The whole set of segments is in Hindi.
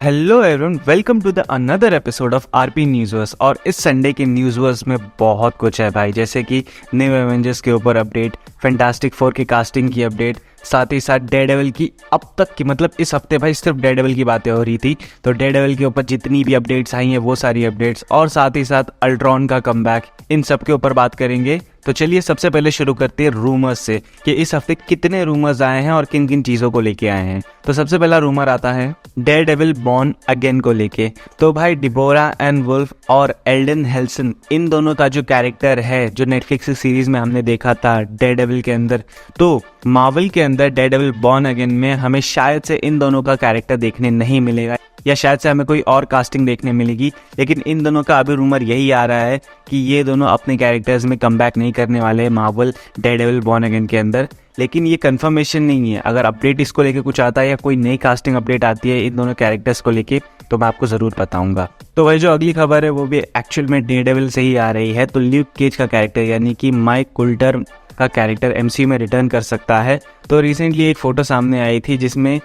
Hello everyone, welcome to the another episode of RP Newsverse. और इस संडे के न्यूज़वर्स में बहुत कुछ है भाई, जैसे कि न्यू एवेंजर्स के ऊपर अपडेट, फैंटास्टिक फोर की कास्टिंग की अपडेट, साथ ही साथ डेयरडेविल की अब तक की मतलब इस हफ्ते भाई सिर्फ डेयरडेविल की बातें हो रही थी, तो डेयरडेविल के ऊपर जितनी भी अपडेट्स आई हैं वो सारी अपडेट्स, और साथ ही साथ अल्ट्रॉन का कमबैक, इन सब के ऊपर बात करेंगे। तो चलिए सबसे पहले शुरू करते हैं रूमर्स से कि इस हफ्ते कितने रूमर्स आए हैं और किन किन चीज़ों को लेके आए हैं। तो सबसे पहला रूमर आता है डेयरडेविल बॉर्न अगेन को लेके। तो भाई डिबोरा एंड वुल्फ और एल्डन हेल्सन, इन दोनों का जो कैरेक्टर है जो नेटफ्लिक्स सीरीज में हमने देखा था डेयरडेविल के अंदर, तो मार्वल के अंदर डेयरडेविल बॉर्न अगेन में हमें शायद से इन दोनों का कैरेक्टर देखने नहीं मिलेगा, या शायद से हमें कोई और कास्टिंग देखने मिलेगी। लेकिन इन दोनों का अभी रूमर यही आ रहा है कि ये दोनों अपने कैरेक्टर्स में कमबैक नहीं करने वाले हैं मार्वल डेयरडेविल बॉर्न अगेन के अंदर। लेकिन ये कंफर्मेशन नहीं है, अगर अपडेट इसको लेके कुछ आता है या कोई नई कास्टिंग अपडेट आती है इन दोनों कैरेक्टर्स को लेके तो मैं आपको ज़रूर बताऊंगा। तो वही जो अगली खबर है वो भी एक्चुअल में डेयरडेविल से ही आ रही है। तो ल्यूक केज का कैरेक्टर यानी कि माइक कुल्टर का कैरेक्टर एमसीयू में रिटर्न कर सकता है। तो रिसेंटली एक फ़ोटो सामने आई थी जिसमें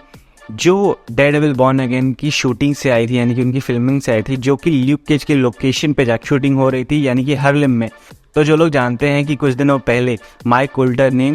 जो डेयरडेविल बॉर्न अगेन की शूटिंग से आई थी, यानी कि उनकी फिल्मिंग से आई थी, जो कि ल्यूक केज के लोकेशन पे जाकर शूटिंग हो रही थी, यानी कि हार्लेम में। तो जो लोग जानते हैं कि कुछ दिनों पहले माइक कुल्टर ने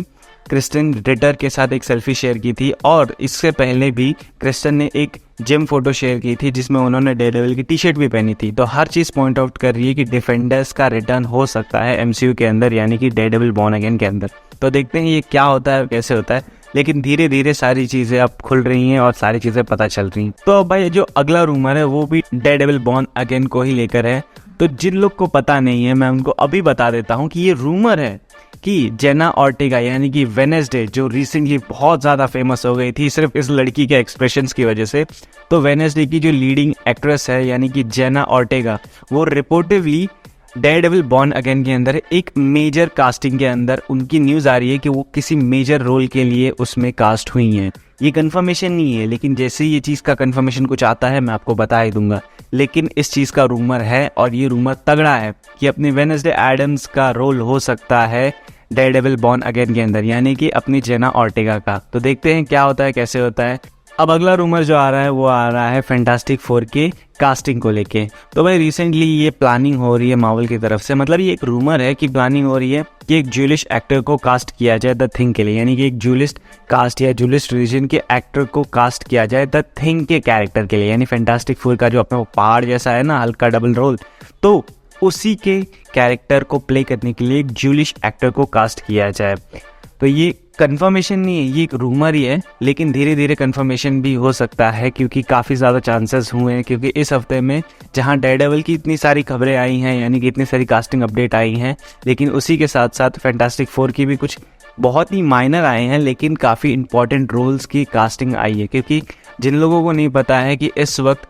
क्रिस्टन रिटर के साथ एक सेल्फी शेयर की थी, और इससे पहले भी क्रिस्टन ने एक जिम फोटो शेयर की थी जिसमें उन्होंने डेयरडेविल की टी शर्ट भी पहनी थी। तो हर चीज़ पॉइंट आउट कर रही है कि डिफेंडर्स का रिटर्न हो सकता है एमसीयू के अंदर, यानी कि डेयरडेविल बॉर्न अगेन के अंदर। तो देखते हैं ये क्या होता है, कैसे होता है, लेकिन धीरे धीरे सारी चीज़ें अब खुल रही हैं और सारी चीज़ें पता चल रही हैं। तो अब भाई जो अगला रूमर है वो भी डेयरडेविल बॉर्न अगेन को ही लेकर है। तो जिन लोग को पता नहीं है मैं उनको अभी बता देता हूँ कि ये रूमर है कि जेना ऑर्टेगा यानी कि वेडनेसडे, जो रिसेंटली बहुत ज़्यादा फेमस हो गई थी सिर्फ इस लड़की के एक्सप्रेशंस की वजह से, तो वेडनेसडे की जो लीडिंग एक्ट्रेस है यानी कि जेना ऑर्टेगा, वो रिपोर्टिवली डेयरडेविल बॉर्न अगेन के अंदर एक मेजर कास्टिंग के अंदर उनकी न्यूज़ आ रही है कि वो किसी मेजर रोल के लिए उसमें कास्ट हुई हैं। ये कंफर्मेशन नहीं है, लेकिन जैसे ही ये चीज़ का कंफर्मेशन कुछ आता है मैं आपको बता ही दूंगा। लेकिन इस चीज़ का रूमर है और ये रूमर तगड़ा है कि अपनी वेडनेसडे एडम्स का रोल हो सकता है डेयरडेविल बॉर्न अगेन के अंदर, यानी कि अपनी जेना ऑर्टेगा का। तो देखते हैं क्या होता है, कैसे होता है। अब अगला रूमर जो आ रहा है वो आ रहा है फैंटास्टिक फोर के कास्टिंग को लेके। तो भाई रिसेंटली ये प्लानिंग हो रही है मार्वल की तरफ से, मतलब ये एक रूमर है कि प्लानिंग हो रही है कि एक जूलिश एक्टर को कास्ट किया जाए द थिंग के लिए, यानी कि एक जूलिस्ट कास्ट या जूलिस्ट रीजन के एक्टर को कास्ट किया जाए द थिंग के कैरेक्टर के लिए, यानी फैंटास्टिक फोर का जो अपना वो पहाड़ जैसा है ना, हल्का डबल रोल, तो उसी के कैरेक्टर को प्ले करने के लिए एक जूलिश एक्टर को कास्ट किया जाए। तो ये कंफर्मेशन नहीं है, ये एक रूमर ही है, लेकिन धीरे धीरे कंफर्मेशन भी हो सकता है क्योंकि काफ़ी ज़्यादा चांसेस हुए हैं। क्योंकि इस हफ्ते में जहां डेयरडेविल की इतनी सारी खबरें आई हैं, यानी कि इतनी सारी कास्टिंग अपडेट आई हैं, लेकिन उसी के साथ साथ फैंटास्टिक फोर की भी कुछ बहुत ही माइनर आए हैं, लेकिन काफ़ी इंपॉर्टेंट रोल्स की कास्टिंग आई है। क्योंकि जिन लोगों को नहीं पता है कि इस वक्त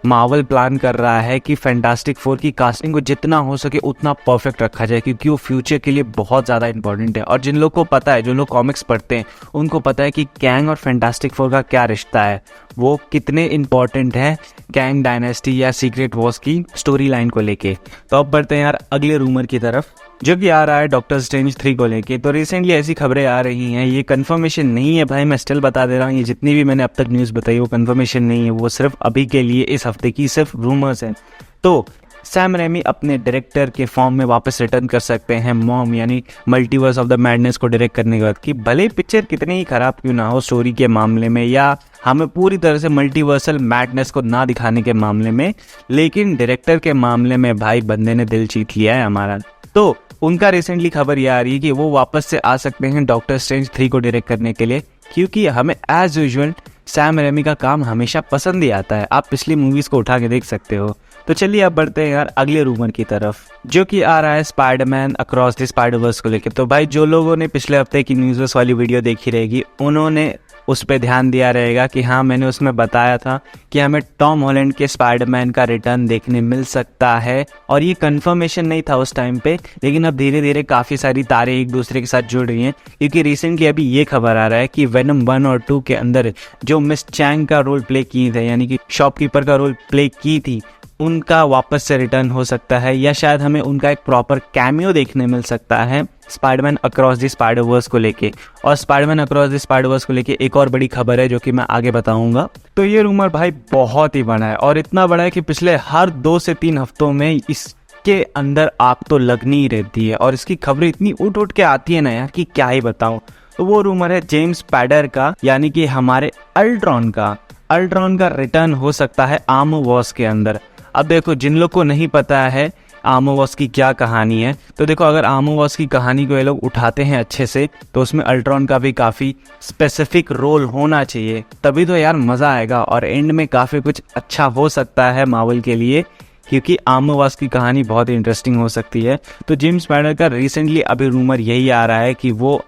मार्वल प्लान कर रहा है कि फैंटास्टिक फोर की कास्टिंग को जितना हो सके उतना परफेक्ट रखा जाए, क्योंकि वो फ्यूचर के लिए बहुत ज़्यादा इंपॉर्टेंट है। और जिन लोग को पता है, जो लोग कॉमिक्स पढ़ते हैं, उनको पता है कि कैंग और फैंटास्टिक फोर का क्या रिश्ता है, वो कितने इंपॉर्टेंट है कैंग डायनेस्टी या सीक्रेट वॉर्स की स्टोरी लाइन को लेके। तो अब बढ़ते हैं यार अगले रूमर की तरफ, जो कि आ रहा है डॉक्टर स्ट्रेंज 3 को लेके। तो रिसेंटली ऐसी खबरें आ रही हैं, ये कंफर्मेशन नहीं है भाई, मैं स्टिल बता दे रहा हूँ, ये जितनी भी मैंने अब तक न्यूज़ बताई वो कंफर्मेशन नहीं है, वो सिर्फ अभी के लिए इस हफ्ते की सिर्फ रूमर्स हैं। तो सैम रेमी अपने डायरेक्टर के फॉर्म में वापस रिटर्न कर सकते हैं मॉम, यानी मल्टीवर्स ऑफ द मैडनेस को डायरेक्ट करने के बाद, कि भले पिक्चर कितनी ही खराब क्यों ना हो स्टोरी के मामले में या हमें पूरी तरह से मल्टीवर्सल मैडनेस को ना दिखाने के मामले में, लेकिन डायरेक्टर के मामले में भाई बंदे ने दिल जीत लिया है हमारा। तो उनका रिसेंटली खबर ये आ रही है कि वो वापस से आ सकते हैं डॉक्टर स्ट्रेंज 3 को डायरेक्ट करने के लिए, क्योंकि हमें एज यूजुअल सैम रेमी का काम हमेशा पसंद ही आता है। आप पिछली मूवीज को उठा के देख सकते हो। तो चलिए अब बढ़ते हैं यार अगले रूमर की तरफ, जो कि आ रहा है स्पाइडरमैन अक्रॉस द स्पाइडरवर्स को लेकर। तो भाई जो लोगों ने पिछले हफ्ते की न्यूज़ वाली वीडियो देखी रहेगी उन्होंने उस पर ध्यान दिया रहेगा कि हाँ, मैंने उसमें बताया था कि हमें टॉम हॉलैंड के स्पाइडरमैन का रिटर्न देखने मिल सकता है। और ये कंफर्मेशन नहीं था उस टाइम पे, लेकिन अब धीरे धीरे काफ़ी सारी तारें एक दूसरे के साथ जुड़ रही हैं, क्योंकि रिसेंटली अभी ये खबर आ रहा है कि वेनम 1 और 2 के अंदर जो मिस चैंग का रोल प्ले की थे, यानी कि शॉपकीपर का रोल प्ले की थी, उनका वापस से रिटर्न हो सकता है, या शायद हमें उनका एक प्रॉपर कैमियो देखने मिल सकता है Spiderman across the Spider Verse को लेके। और Spiderman across the Spider Verse को लेके एक और बड़ी खबर है जो कि मैं आगे बताऊंगा। तो ये रूमर भाई बहुत ही बड़ा है, और इतना बड़ा है कि पिछले हर 2 से 3 हफ्तों में इसके अंदर आग तो लगनी ही रहती है, और इसकी खबरें इतनी उठ उठ के आती है ना यार कि क्या ही बताऊं। तो वो रूमर है जेम्स स्पाइडर का, यानी कि हमारे अल्ट्रॉन का रिटर्न हो सकता है आर्मरवर्स के अंदर। अब देखो, जिन लोग को नहीं पता है आर्मरवर्स की क्या कहानी है, तो देखो अगर आर्मरवर्स की कहानी को ये लोग उठाते हैं अच्छे से, तो उसमें अल्ट्रॉन का भी काफ़ी स्पेसिफिक रोल होना चाहिए, तभी तो यार मज़ा आएगा, और एंड में काफ़ी कुछ अच्छा हो सकता है मार्वल के लिए, क्योंकि आर्मरवर्स की कहानी बहुत ही इंटरेस्टिंग हो सकती है। तो जेम्स स्पाइडर का रिसेंटली अभी रूमर यही आ रहा है कि वो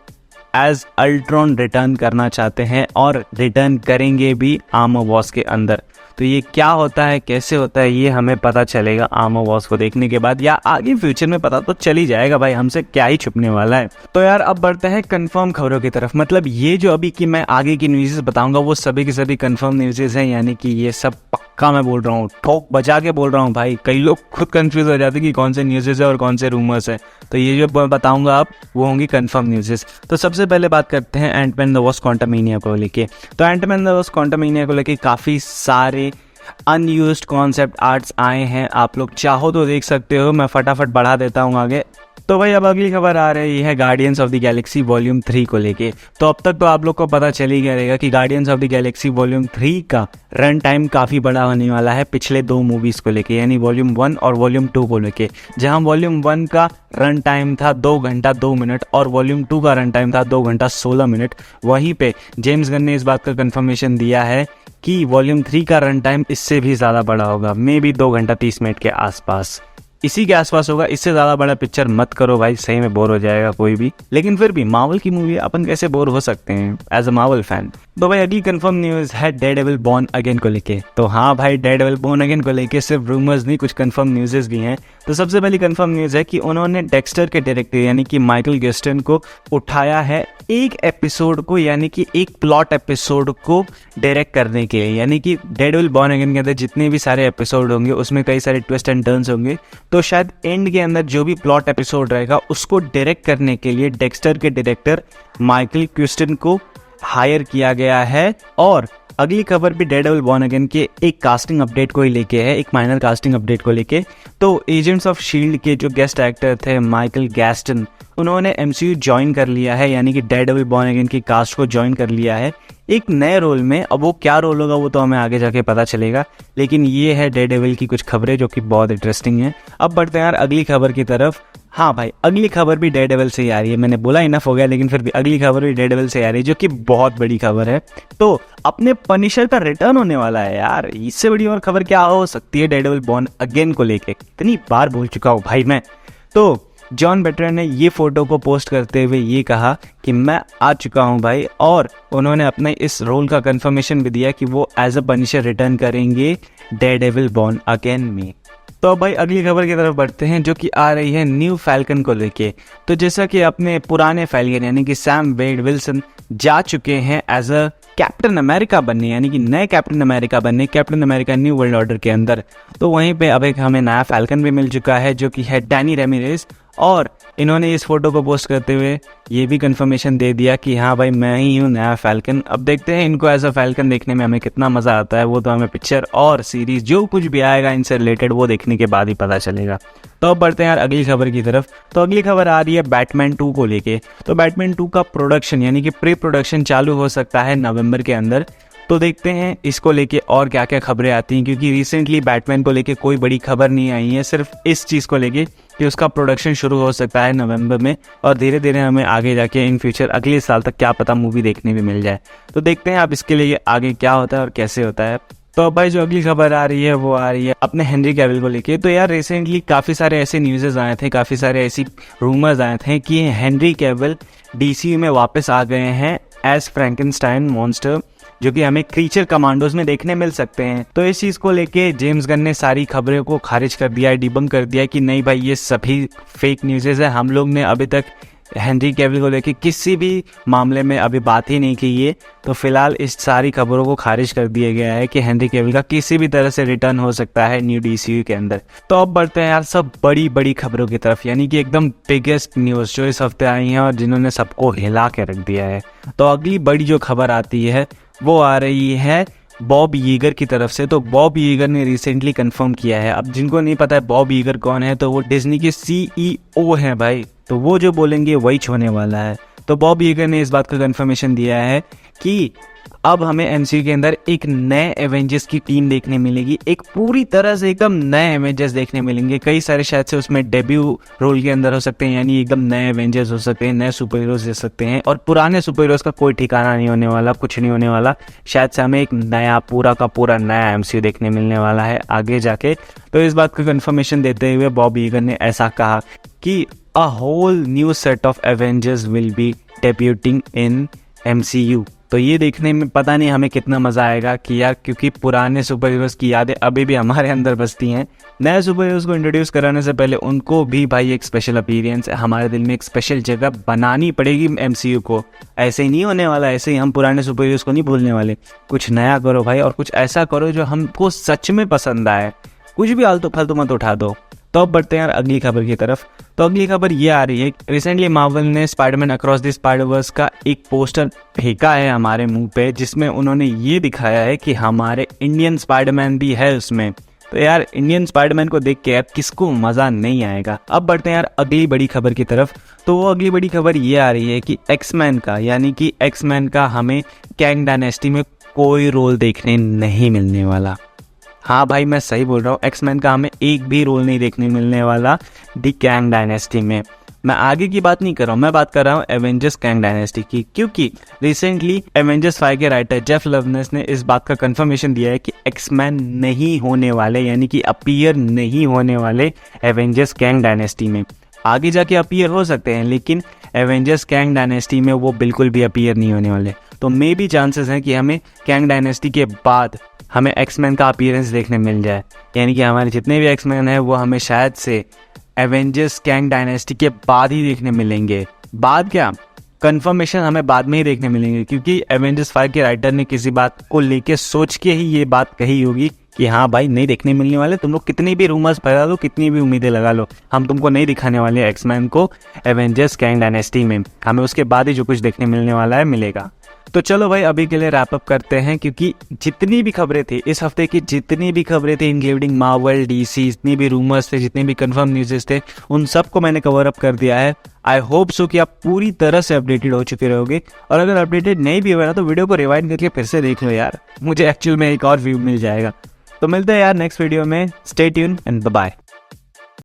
एज अल्ट्रॉन रिटर्न करना चाहते हैं, और रिटर्न करेंगे भी आर्मरवर्स के अंदर। तो ये क्या होता है, कैसे होता है, ये हमें पता चलेगा आर्मरवर्स को देखने के बाद, या आगे फ्यूचर में पता तो चल ही जाएगा भाई, हमसे क्या ही छुपने वाला है। तो यार अब बढ़ते हैं कंफर्म खबरों की तरफ। मतलब ये जो अभी की मैं आगे की न्यूज़ बताऊंगा वो सभी की सभी कंफर्म न्यूज़ हैं, यानी कि ये सब पक्का मैं बोल रहा हूँ, ठोक बजा के बोल रहा हूँ भाई। कई लोग खुद कंफ्यूज हो जाते हैं कि कौन से न्यूज़ है और कौन से रूमर्स है। तो ये जो बताऊंगा आप वो होंगी कंफर्म न्यूज़। तो सबसे पहले बात करते हैं एंटमैन द वास्प क्वांटममेनिया को लेके। तो एंटमैन द वास्प क्वांटममेनिया को लेके काफ़ी सारे अनयूज्ड कॉन्सेप्ट आर्ट्स आए हैं, आप लोग चाहो तो देख सकते हो। मैं फटाफट बढ़ा देता हूँ आगे। तो भाई अब अगली खबर आ रही है guardians of the Galaxy volume 3 को लेके। तो अब तक तो आप लोग को पता चल ही गया रहेगा कि guardians of the Galaxy volume 3 का रन टाइम काफ़ी बड़ा होने वाला है पिछले 2 मूवीज़ को लेके, यानी वॉल्यूम 1 और वॉल्यूम 2 को लेके। जहां वॉल्यूम 1 का रन टाइम था 2 घंटा 2 मिनट और वॉल्यूम 2 का रन टाइम था 2 घंटा 16 मिनट, वहीं पे जेम्स गन ने इस बात का कंफर्मेशन दिया है कि वॉल्यूम 3 का रन टाइम इससे भी ज़्यादा बड़ा होगा, मे बी 2 घंटा 30 मिनट के आसपास, इसी के आसपास होगा। इससे ज़्यादा बड़ा पिक्चर मत करो भाई, सही में बोर हो जाएगा कोई भी। लेकिन फिर भी मार्वल की मूवी अपन कैसे बोर हो सकते हैं एज अ मार्वल फैन। तो भाई अगली कंफर्म न्यूज़ है डेयरडेविल बॉर्न अगेन को लेके। तो हाँ भाई, डेयरडेविल बॉर्न अगेन को लेके सिर्फ रूमर्स नहीं, कुछ कंफर्म न्यूज़ भी हैं। तो सबसे पहली कंफर्म न्यूज़ है कि उन्होंने डेक्स्टर के डायरेक्टर यानी कि माइकल गिस्टन को उठाया है एक एपिसोड को, यानी कि एक प्लॉट एपिसोड को डायरेक्ट करने के लिए। यानी कि डेयरडेविल बॉर्न अगेन के अंदर जितने भी सारे एपिसोड होंगे उसमें कई सारे ट्विस्ट एंड टर्न्स होंगे, तो शायद एंड के अंदर जो भी प्लॉट एपिसोड रहेगा उसको डायरेक्ट करने के लिए डेक्स्टर के डायरेक्टर माइकल गिस्टन को हायर किया गया है। और अगली खबर भी डेयरडेविल बॉर्न अगेन के एक कास्टिंग अपडेट को ही लेके है, एक माइनर कास्टिंग अपडेट को लेके। तो एजेंट्स ऑफ शील्ड के जो गेस्ट एक्टर थे माइकल गैस्टन, उन्होंने MCU ज्वाइन कर लिया है, यानी कि डेयरडेविल बॉर्न अगेन की कास्ट को ज्वाइन कर लिया है एक नए रोल में। अब वो क्या रोल होगा वो तो हमें आगे जाके पता चलेगा, लेकिन ये है डेयरडेविल की कुछ खबरें जो कि बहुत इंटरेस्टिंग है। अब बढ़ते हैं यार अगली खबर की तरफ। हाँ भाई, अगली खबर भी डेयरडेविल से ही आ रही है, मैंने बोला इनफ हो गया, लेकिन फिर भी अगली खबर भी डेयरडेविल से आ रही है जो कि बहुत बड़ी खबर है। तो अपने पनिशर का रिटर्न होने वाला है यार, इससे बड़ी और खबर क्या हो सकती है डेयरडेविल बॉर्न अगेन को लेके। इतनी बार बोल चुका हूँ भाई मैं। तो जॉन बेटरन ने ये फोटो को पोस्ट करते हुए ये कहा कि मैं आ चुका हूं भाई, और उन्होंने अपने इस रोल का कंफर्मेशन भी दिया कि वो एज अ पनिशर रिटर्न करेंगे डेयरडेविल बॉर्न अगेन में। तो अब भाई अगली खबर की तरफ बढ़ते हैं जो कि आ रही है न्यू फैल्कन को लेके। तो जैसा कि अपने पुराने फैल्कन यानी कि सैम वेड विल्सन जा चुके हैं एज अ कैप्टन अमेरिका बनने, यानी कि नए कैप्टन अमेरिका बनने, captain America new world order के अंदर। तो वहीं पे अब एक हमें नया फैल्कन भी मिल चुका है जो कि है डैनी रेमिरेज, और इन्होंने इस फोटो को पोस्ट करते हुए ये भी कंफर्मेशन दे दिया कि हाँ भाई मैं ही हूँ नया फैल्कन। अब देखते हैं इनको एज अ फैल्कन देखने में हमें कितना मज़ा आता है, वो तो हमें पिक्चर और सीरीज जो कुछ भी आएगा इनसे रिलेटेड वो देखने के बाद ही पता चलेगा। तो अब बढ़ते हैं यार अगली खबर की तरफ। तो अगली खबर आ रही है बैटमैन 2 को लेके। तो बैटमैन 2 का प्रोडक्शन यानी कि प्री प्रोडक्शन चालू हो सकता है नवंबर के अंदर। तो देखते हैं इसको लेके और क्या क्या खबरें आती हैं, क्योंकि रिसेंटली बैटमैन को लेके कोई बड़ी खबर नहीं आई है, सिर्फ इस चीज़ को लेके कि उसका प्रोडक्शन शुरू हो सकता है नवंबर में, और धीरे धीरे हमें आगे जाके इन फ्यूचर अगले साल तक क्या पता मूवी देखने भी मिल जाए। तो देखते हैं आप इसके लिए आगे क्या होता है और कैसे होता है। तो भाई जो अगली खबर आ रही है वो आ रही है अपने हेनरी कैविल को लेके। तो यार रिसेंटली काफ़ी सारे ऐसे न्यूज़ आए थे, काफ़ी सारे ऐसी रूमर्स आए थे कि हेनरी कैविल DCU में वापस आ गए हैं एज फ्रैंकेनस्टाइन मॉन्स्टर, जो कि हमें क्रीचर कमांडोज में देखने मिल सकते हैं। तो इस चीज़ को लेके जेम्स गन ने सारी खबरों को खारिज कर दिया है, डिबंक कर दिया है कि नहीं भाई ये सभी फेक न्यूज़ है, हम लोग ने अभी तक हेनरी कैविल को लेके किसी भी मामले में अभी बात ही नहीं की है। तो फिलहाल इस सारी खबरों को खारिज कर दिया गया है कि हेनरी कैविल का किसी भी तरह से रिटर्न हो सकता है न्यू DCU के अंदर। तो अब बढ़ते हैं यार सब बड़ी बड़ी खबरों की तरफ, यानी कि एकदम बिगेस्ट न्यूज़ जो इस हफ्ते आई हैं और जिन्होंने सबको हिला के रख दिया है। तो अगली बड़ी जो खबर आती है वो आ रही है बॉब ईगर की तरफ से। तो बॉब ईगर ने रिसेंटली कंफर्म किया है। अब जिनको नहीं पता है बॉब ईगर कौन है, तो वो डिज्नी के CEO हैं भाई। तो वो जो बोलेंगे वही होने वाला है। तो बॉब ईगर ने इस बात का कंफर्मेशन दिया है कि अब हमें MCU के अंदर एक नए एवेंजर्स की टीम देखने मिलेगी, एक पूरी तरह से एकदम नए एवेंजर्स देखने मिलेंगे। कई सारे शायद से उसमें डेब्यू रोल के अंदर हो सकते हैं, यानी एकदम नए एवेंजर्स हो सकते हैं, नए सुपर हीरोज दे सकते हैं। और पुराने सुपर हीरोज का कोई ठिकाना नहीं होने वाला, कुछ नहीं होने वाला। शायद से हमें एक नया पूरा का पूरा नया MCU देखने मिलने वाला है आगे जाके। तो इस बात का कंफर्मेशन देते हुए बॉब ईगर ने ऐसा कहा कि a whole new set of Avengers will be debuting in MCU। तो ये देखने में पता नहीं हमें कितना मज़ा आएगा कि यार, क्योंकि पुराने सुपर हीरोज़ की यादें अभी भी हमारे अंदर बसती हैं। नए सुपर हीरोज़ को इंट्रोड्यूस कराने से पहले उनको भी भाई एक स्पेशल अपीयरेंस, हमारे दिल में एक स्पेशल जगह बनानी पड़ेगी MCU को। ऐसे ही नहीं होने वाला, ऐसे ही हम पुराने सुपर हीरोज़ को नहीं भूलने वाले। कुछ नया करो भाई, और कुछ ऐसा करो जो हमको सच में पसंद आए। कुछ भी आलतू फालतू मत उठा दो। तो अब बढ़ते हैं यार अगली खबर की तरफ। तो अगली खबर ये आ रही है, रिसेंटली मार्वल ने स्पाइडरमैन अक्रॉस द स्पाइडरवर्स का एक पोस्टर फेंका है हमारे मुंह पे, जिसमें उन्होंने ये दिखाया है कि हमारे इंडियन स्पाइडरमैन भी है उसमें। तो यार इंडियन स्पाइडरमैन को देख के अब किसको मज़ा नहीं आएगा। अब बढ़ते हैं यार अगली बड़ी खबर की तरफ। तो वो अगली बड़ी खबर ये आ रही है कि एक्समैन का, यानी कि एक्समैन का हमें कैंग डायनेस्टी में कोई रोल देखने नहीं मिलने वाला। हाँ भाई मैं सही बोल रहा हूँ, एक्समैन का हमें एक भी रोल नहीं देखने मिलने वाला दी कैंग डायनेस्टी में। मैं आगे की बात नहीं कर रहा हूँ, मैं बात कर रहा हूँ एवेंजर्स कैंग डायनेस्टी की, क्योंकि रिसेंटली एवेंजर्स 5 के राइटर जेफ लवनेस ने इस बात का कंफर्मेशन दिया है कि एक्समैन नहीं होने वाले, यानी कि अपीयर नहीं होने वाले एवेंजर्स कैंग डायनेस्टी में। आगे जाके अपीयर हो सकते हैं, लेकिन एवेंजर्स कैंग डायनेस्टी में वो बिल्कुल भी अपीयर नहीं होने वाले। तो मे भी चांसेस हैं कि हमें कैंग डायनेस्टी के बाद हमें एक्समैन का अपीयरेंस देखने मिल जाए, यानी कि हमारे जितने भी एक्समैन हैं वो हमें शायद से एवेंजर्स कैंग डायनेस्टी के बाद ही देखने मिलेंगे। बाद क्या, कंफर्मेशन हमें बाद में ही देखने मिलेंगे, क्योंकि एवेंजर्स 5 के राइटर ने किसी बात को लेके सोच के ही ये बात कही होगी कि हाँ भाई नहीं देखने मिलने वाले। तुम लोग कितनी भी रूमर्स फैला लो, कितनी भी उम्मीदें लगा लो, हम तुमको नहीं दिखाने वाले एक्समैन को एवेंजर्स कैंग डायनेस्टी में। हमें उसके बाद ही जो कुछ देखने मिलने वाला है मिलेगा। तो चलो भाई अभी के लिए रैप अप करते हैं, क्योंकि जितनी भी खबरें थी इस हफ्ते की, जितनी भी खबरें थी इंक्लूडिंग मार्वल, DC, जितनी भी रूमर्स थे, जितने भी कंफर्म न्यूज़ थे, उन सबको मैंने कवर अप कर दिया है। आई होप सो कि आप पूरी तरह से अपडेटेड हो चुके रहोगे। और अगर अपडेटेड नहीं भी हुआ ना तो वीडियो को रिवाइंड करके फिर से देख लो यार, मुझे एक्चुअल में एक और व्यू मिल जाएगा। तो मिलते हैं यार नेक्स्ट वीडियो में। Stay tune and bye bye.